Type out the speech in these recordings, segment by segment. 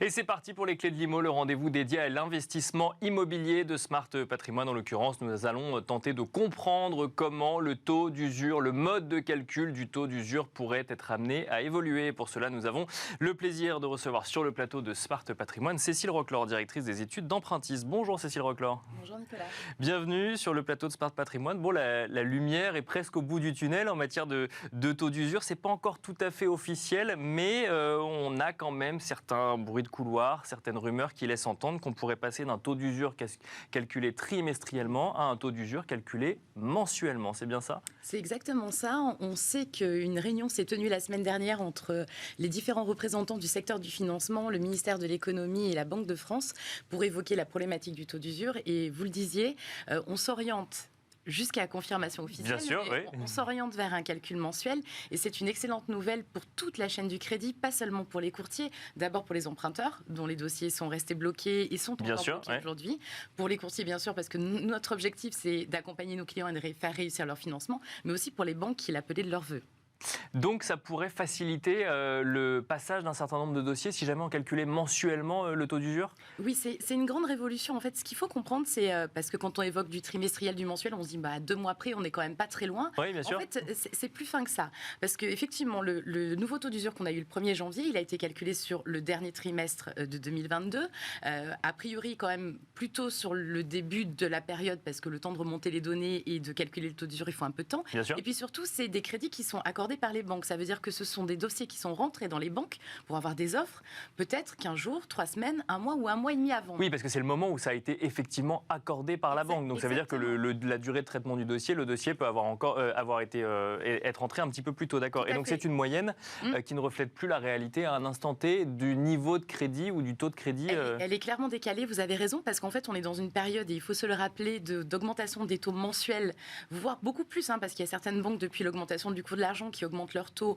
Et c'est parti pour les clés de l'IMO, le rendez-vous dédié à l'investissement immobilier de Smart Patrimoine. En l'occurrence, nous allons tenter de comprendre comment le taux d'usure, le mode de calcul du taux d'usure pourrait être amené à évoluer. Pour cela, nous avons le plaisir de recevoir sur le plateau de Smart Patrimoine Cécile Roclor, directrice des études d'Empruntis. Bonjour Cécile Roclor. Bonjour Nicolas. Bienvenue sur le plateau de Smart Patrimoine. Bon, la lumière est presque au bout du tunnel en matière de taux d'usure. C'est pas encore tout à fait officiel, mais on a quand même certains bruits de couloir, certaines rumeurs qui laissent entendre qu'on pourrait passer d'un taux d'usure calculé trimestriellement à un taux d'usure calculé mensuellement. C'est bien ça ? C'est exactement ça. On sait qu'une réunion s'est tenue la semaine dernière entre les différents représentants du secteur du financement, le ministère de l'économie et la Banque de France pour évoquer la problématique du taux d'usure. Et vous le disiez, on s'oriente jusqu'à confirmation officielle. Bien sûr, oui. On s'oriente vers un calcul mensuel et c'est une excellente nouvelle pour toute la chaîne du crédit, pas seulement pour les courtiers, d'abord pour les emprunteurs dont les dossiers sont restés bloqués et sont encore bloqués aujourd'hui. Pour les courtiers, bien sûr, parce que notre objectif, c'est d'accompagner nos clients et de faire réussir leur financement, mais aussi pour les banques qui l'appelaient de leur vœu. Donc ça pourrait faciliter le passage d'un certain nombre de dossiers si jamais on calculait mensuellement le taux d'usure ? Oui, c'est une grande révolution. En fait, ce qu'il faut comprendre, c'est parce que quand on évoque du trimestriel, du mensuel, on se dit 2 mois après, on n'est quand même pas très loin. Oui, bien sûr. En fait, c'est plus fin que ça. Parce qu'effectivement, le nouveau taux d'usure qu'on a eu le 1er janvier, il a été calculé sur le dernier trimestre de 2022. A priori, quand même, plutôt sur le début de la période, parce que le temps de remonter les données et de calculer le taux d'usure, il faut un peu de temps. Bien sûr. Et puis surtout, c'est des crédits qui sont accordés par les banques. Ça veut dire que ce sont des dossiers qui sont rentrés dans les banques pour avoir des offres, peut-être 15 jours, 3 semaines, 1 mois ou 1 mois et demi avant. Oui, parce que c'est le moment où ça a été effectivement accordé par la banque. Donc ça veut dire que la durée de traitement du dossier, le dossier peut être entré un petit peu plus tôt, d'accord. Et donc c'est une moyenne qui ne reflète plus la réalité à un instant T du niveau de crédit ou du taux de crédit. Elle est clairement décalée, vous avez raison, parce qu'en fait on est dans une période, et il faut se le rappeler, d'augmentation des taux mensuels, voire beaucoup plus, parce qu'il y a certaines banques depuis l'augmentation du coût de l'argent qui augmentent leurs taux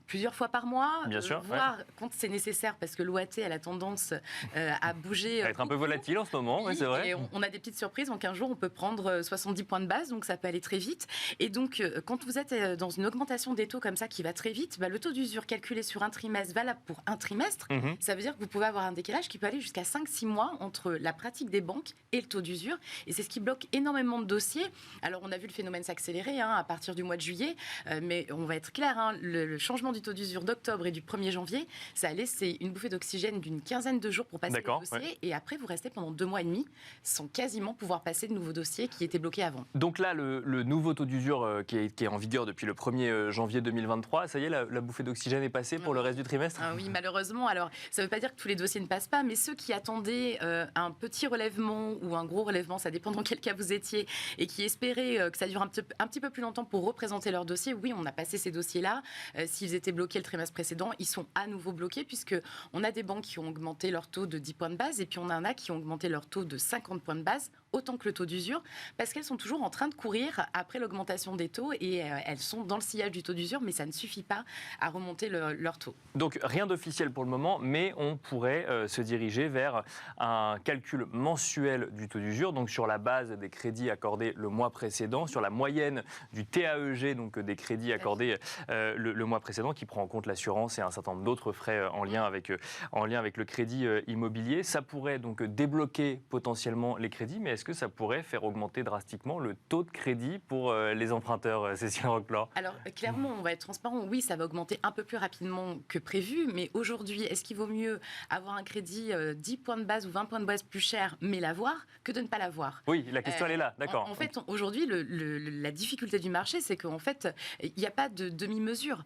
plusieurs fois par mois, bien sûr, voire quand c'est nécessaire, parce que l'OAT a la tendance à bouger. À être un peu volatile en ce moment, oui, c'est vrai. Et on a des petites surprises. En 15 jours, on peut prendre 70 points de base, donc ça peut aller très vite. Et donc, quand vous êtes dans une augmentation des taux comme ça qui va très vite, le taux d'usure calculé sur un trimestre, valable pour un trimestre, ça veut dire que vous pouvez avoir un décalage qui peut aller jusqu'à 5-6 mois entre la pratique des banques et le taux d'usure. Et c'est ce qui bloque énormément de dossiers. Alors, on a vu le phénomène s'accélérer à partir du mois de juillet, mais on va être clair, le changement du taux d'usure d'octobre et du 1er janvier, ça a laissé une bouffée d'oxygène d'une quinzaine de jours pour passer les dossiers, et après vous restez pendant 2 mois et demi sans quasiment pouvoir passer de nouveaux dossiers qui étaient bloqués avant. Donc là, le nouveau taux d'usure qui est en vigueur depuis le 1er janvier 2023, ça y est, la bouffée d'oxygène est passée pour le reste du trimestre ? Oui, malheureusement. Alors, ça ne veut pas dire que tous les dossiers ne passent pas, mais ceux qui attendaient un petit relèvement ou un gros relèvement, ça dépend dans quel cas vous étiez, et qui espéraient que ça dure un petit peu plus longtemps pour représenter leur dossier, oui, on a passé ces dossiers-là. S'ils étaient bloqués le trimestre précédent, ils sont à nouveau bloqués, puisqu'on a des banques qui ont augmenté leur taux de 10 points de base, et puis on en a qui ont augmenté leur taux de 50 points de base, autant que le taux d'usure, parce qu'elles sont toujours en train de courir après l'augmentation des taux, et elles sont dans le sillage du taux d'usure, mais ça ne suffit pas à remonter leur taux. Donc rien d'officiel pour le moment, mais on pourrait se diriger vers un calcul mensuel du taux d'usure, donc sur la base des crédits accordés le mois précédent, sur la moyenne du TAEG, donc des crédits accordés le mois précédent, qui prend en compte l'assurance et un certain nombre d'autres frais en lien avec le crédit immobilier. Ça pourrait donc débloquer potentiellement les crédits, mais est-ce que ça pourrait faire augmenter drastiquement le taux de crédit pour les emprunteurs, Cécile Roclor ? Alors clairement, on va être transparent, oui, ça va augmenter un peu plus rapidement que prévu, mais aujourd'hui, est-ce qu'il vaut mieux avoir un crédit 10 points de base ou 20 points de base plus cher, mais l'avoir, que de ne pas l'avoir ? Oui, la question elle est là, d'accord. En fait, aujourd'hui, la difficulté du marché, c'est qu'en fait, il n'y a pas de demi-mesure.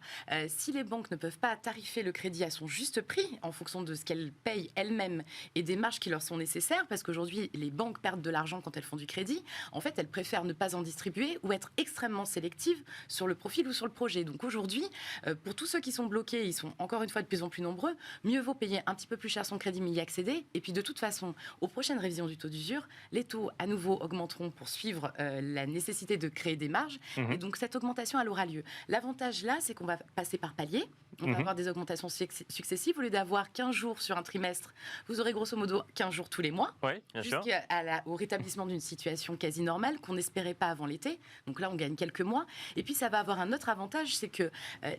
Si les banques ne peuvent pas tarifer le crédit à son juste prix, en fonction de ce qu'elles payent elles-mêmes et des marges qui leur sont nécessaires, parce qu'aujourd'hui, les banques perdent de l'argent quand elles font du crédit, en fait, elles préfèrent ne pas en distribuer ou être extrêmement sélectives sur le profil ou sur le projet. Donc aujourd'hui, pour tous ceux qui sont bloqués, ils sont encore une fois de plus en plus nombreux, mieux vaut payer un petit peu plus cher son crédit, mais y accéder. Et puis de toute façon, aux prochaines révisions du taux d'usure, les taux à nouveau augmenteront pour suivre la nécessité de créer des marges. Et donc cette augmentation, elle aura lieu. L'avantage là, c'est qu'on va passer par palier. On va avoir des augmentations successives. Au lieu d'avoir 15 jours sur un trimestre, vous aurez grosso modo 15 jours tous les mois. Oui, bien sûr. Jusqu'au rétablissement rétablissement d'une situation quasi normale qu'on n'espérait pas avant l'été. Donc là, on gagne quelques mois. Et puis, ça va avoir un autre avantage, c'est que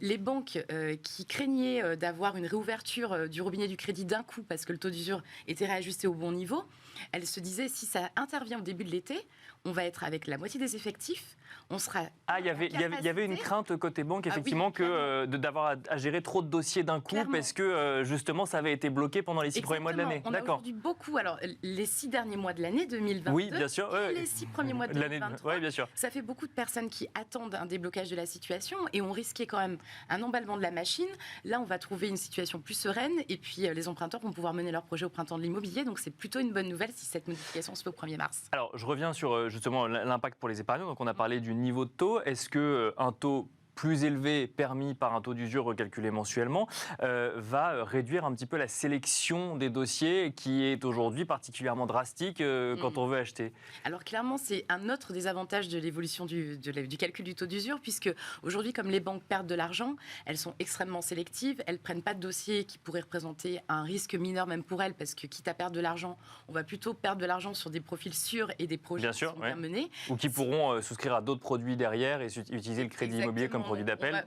les banques qui craignaient d'avoir une réouverture du robinet du crédit d'un coup parce que le taux d'usure était réajusté au bon niveau, elles se disaient, si ça intervient au début de l'été, on va être avec la moitié des effectifs, on sera... Ah, il y avait une crainte côté banque, effectivement, d'avoir à gérer trop de dossiers d'un coup, clairement. Parce que, justement, ça avait été bloqué pendant les 6 premiers mois de l'année. On a aujourd'hui beaucoup, alors, les 6 derniers mois de l'année 2022, oui, bien sûr, les 6 premiers mois de 2023, bien sûr. Ça fait beaucoup de personnes qui attendent un déblocage de la situation et on risquait quand même un emballement de la machine. Là, on va trouver une situation plus sereine et puis les emprunteurs vont pouvoir mener leur projet au printemps de l'immobilier, donc c'est plutôt une bonne nouvelle si cette modification se fait au 1er mars. Alors, je reviens sur justement l'impact pour les épargnants. Donc, on a parlé du niveau de taux. Est-ce qu'un taux plus élevé permis par un taux d'usure recalculé mensuellement va réduire un petit peu la sélection des dossiers qui est aujourd'hui particulièrement drastique quand on veut acheter? Alors clairement, c'est un autre des avantages de l'évolution du calcul du taux d'usure, puisque aujourd'hui, comme les banques perdent de l'argent, elles sont extrêmement sélectives, elles ne prennent pas de dossiers qui pourraient représenter un risque mineur même pour elles, parce que quitte à perdre de l'argent, on va plutôt perdre de l'argent sur des profils sûrs et des projets qui sont bien menés. Ou qui pourront souscrire à d'autres produits derrière et utiliser le crédit immobilier comme produit d'appel.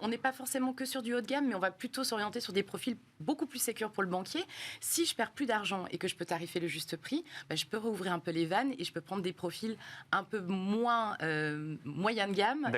On n'est pas forcément que sur du haut de gamme, mais on va plutôt s'orienter sur des profils beaucoup plus sécures pour le banquier. Si je perds plus d'argent et que je peux tarifer le juste prix, je peux rouvrir un peu les vannes et je peux prendre des profils un peu moins moyen de gamme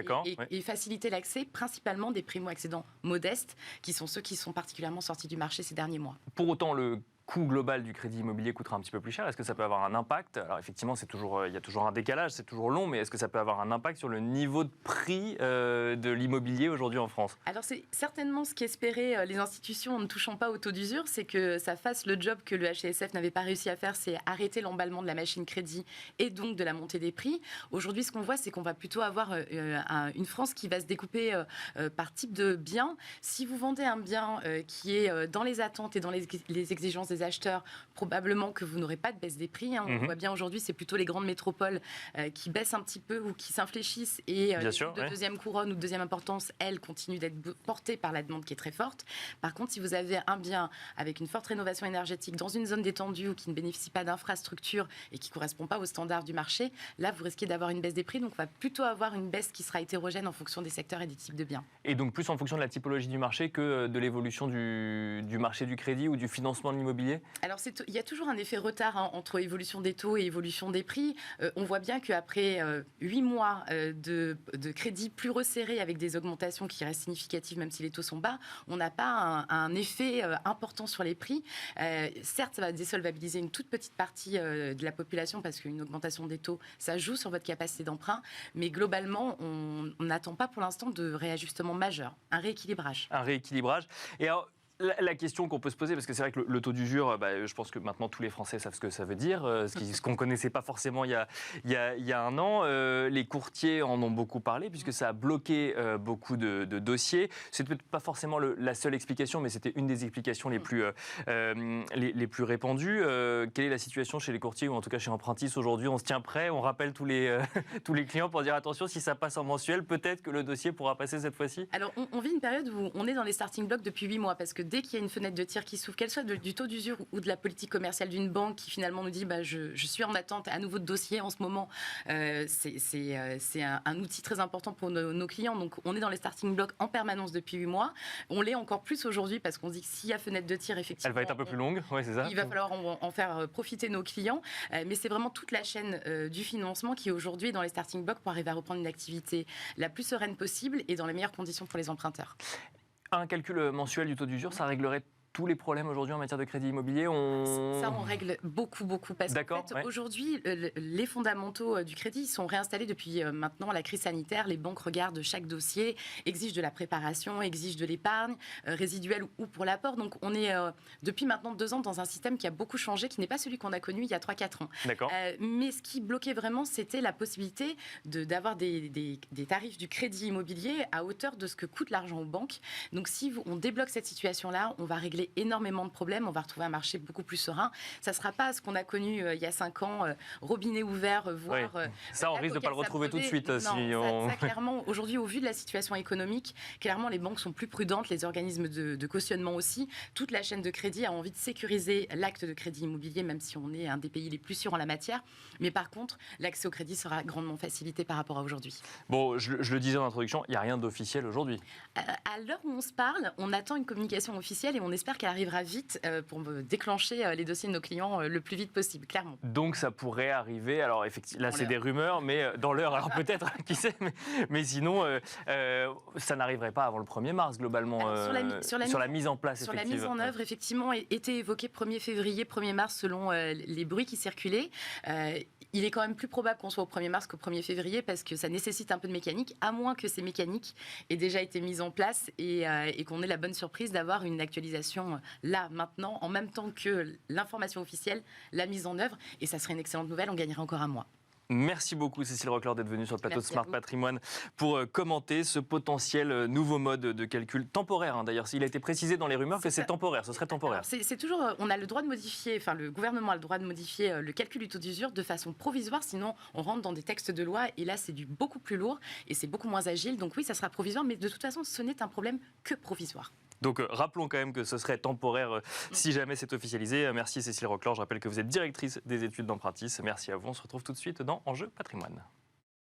et faciliter l'accès, principalement des primo-accédants modestes, qui sont ceux qui sont particulièrement sortis du marché ces derniers mois. Pour autant, le coût global du crédit immobilier coûtera un petit peu plus cher. Est-ce que ça peut avoir un impact? Alors effectivement, il y a toujours un décalage, c'est toujours long, mais est-ce que ça peut avoir un impact sur le niveau de prix de l'immobilier aujourd'hui en France? Alors c'est certainement ce qu'espéraient les institutions en ne touchant pas au taux d'usure, c'est que ça fasse le job que le HCSF n'avait pas réussi à faire, c'est arrêter l'emballement de la machine crédit et donc de la montée des prix. Aujourd'hui, ce qu'on voit, c'est qu'on va plutôt avoir une France qui va se découper par type de bien. Si vous vendez un bien qui est dans les attentes et dans les exigences des acheteurs, probablement que vous n'aurez pas de baisse des prix. On voit bien aujourd'hui, c'est plutôt les grandes métropoles qui baissent un petit peu ou qui s'infléchissent et deuxième couronne ou de deuxième importance, elles continuent d'être portées par la demande qui est très forte. Par contre, si vous avez un bien avec une forte rénovation énergétique dans une zone détendue ou qui ne bénéficie pas d'infrastructures et qui ne correspond pas aux standards du marché, là, vous risquez d'avoir une baisse des prix. Donc, on va plutôt avoir une baisse qui sera hétérogène en fonction des secteurs et des types de biens. Et donc, plus en fonction de la typologie du marché que de l'évolution du marché du crédit ou du financement de l'immobilier? Alors, il y a toujours un effet retard entre évolution des taux et évolution des prix. On voit bien qu'après 8 mois de crédit plus resserré avec des augmentations qui restent significatives, même si les taux sont bas, on n'a pas un effet important sur les prix. Certes, ça va désolvabiliser une toute petite partie de la population parce qu'une augmentation des taux, ça joue sur votre capacité d'emprunt. Mais globalement, on n'attend pas pour l'instant de réajustement majeur, un rééquilibrage. Un rééquilibrage. Et alors, la question qu'on peut se poser, parce que c'est vrai que le taux d'usure, je pense que maintenant tous les Français savent ce que ça veut dire, ce qu'on ne connaissait pas forcément il y a un an. Les courtiers en ont beaucoup parlé, puisque ça a bloqué beaucoup de dossiers. C'est peut-être pas forcément la seule explication, mais c'était une des explications les plus répandues. Quelle est la situation chez les courtiers, ou en tout cas chez Empruntis aujourd'hui? On se tient prêt, on rappelle tous les clients pour dire attention, si ça passe en mensuel, peut-être que le dossier pourra passer cette fois-ci? Alors, on vit une période où on est dans les starting blocks depuis 8 mois, parce que dès qu'il y a une fenêtre de tir qui s'ouvre, qu'elle soit du taux d'usure ou de la politique commerciale d'une banque qui finalement nous dit je suis en attente à nouveau de dossier en ce moment, c'est un outil très important pour nos clients. Donc on est dans les starting blocks en permanence depuis 8 mois. On l'est encore plus aujourd'hui parce qu'on se dit que s'il y a fenêtre de tir, effectivement... Elle va être un peu plus longue, c'est ça. Il va falloir en faire profiter nos clients. Mais c'est vraiment toute la chaîne du financement qui aujourd'hui est dans les starting blocks pour arriver à reprendre une activité la plus sereine possible et dans les meilleures conditions pour les emprunteurs. Un calcul mensuel du taux d'usure, ça réglerait tous les problèmes aujourd'hui en matière de crédit immobilier? Ça, on règle beaucoup. Parce qu'en fait, aujourd'hui, les fondamentaux du crédit sont réinstallés depuis maintenant la crise sanitaire. Les banques regardent chaque dossier, exigent de la préparation, exigent de l'épargne résiduelle ou pour l'apport. Donc, on est depuis maintenant 2 ans dans un système qui a beaucoup changé, qui n'est pas celui qu'on a connu il y a 3-4 ans. Mais ce qui bloquait vraiment, c'était la possibilité d'avoir des tarifs du crédit immobilier à hauteur de ce que coûte l'argent aux banques. Donc, si on débloque cette situation-là, on va régler régler énormément de problèmes. On va retrouver un marché beaucoup plus serein. Ça ne sera pas ce qu'on a connu il y a 5 ans, robinet ouvert, voire... Oui. Ça, on risque de ne pas le retrouver tout de suite. Non, ça, clairement, aujourd'hui, au vu de la situation économique, clairement, les banques sont plus prudentes, les organismes de cautionnement aussi. Toute la chaîne de crédit a envie de sécuriser l'acte de crédit immobilier, même si on est un des pays les plus sûrs en la matière. Mais par contre, l'accès au crédit sera grandement facilité par rapport à aujourd'hui. Bon, je le disais en introduction, il n'y a rien d'officiel aujourd'hui. À l'heure où on se parle, on attend une communication officielle et on espère qu'elle arrivera vite pour déclencher les dossiers de nos clients le plus vite possible, clairement. Donc ça pourrait arriver, alors effectivement, là c'est des rumeurs, mais dans l'heure, alors peut-être, qui sait, mais sinon, ça n'arriverait pas avant le 1er mars, globalement, sur la mise en place, sur la mise en œuvre, effectivement, était évoqué 1er février, 1er mars, selon les bruits qui circulaient. Il est quand même plus probable qu'on soit au 1er mars qu'au 1er février parce que ça nécessite un peu de mécanique, à moins que ces mécaniques aient déjà été mises en place et qu'on ait la bonne surprise d'avoir une actualisation là, maintenant, en même temps que l'information officielle, la mise en œuvre. Et ça serait une excellente nouvelle, on gagnerait encore un mois. Merci beaucoup Cécile Roclor d'être venue sur le plateau de Smart Patrimoine pour commenter ce potentiel nouveau mode de calcul temporaire. D'ailleurs, il a été précisé dans les rumeurs que c'est temporaire, ce serait temporaire. C'est toujours, on a le droit de modifier, enfin le gouvernement a le droit de modifier le calcul du taux d'usure de façon provisoire, sinon on rentre dans des textes de loi et là c'est du beaucoup plus lourd et c'est beaucoup moins agile. Donc oui, ça sera provisoire, mais de toute façon ce n'est un problème que provisoire. Donc rappelons quand même que ce serait temporaire si jamais c'est officialisé. Merci Cécile Roclor, je rappelle que vous êtes directrice des études d'Empratis. Merci à vous, on se retrouve tout de suite dans Enjeu Patrimoine.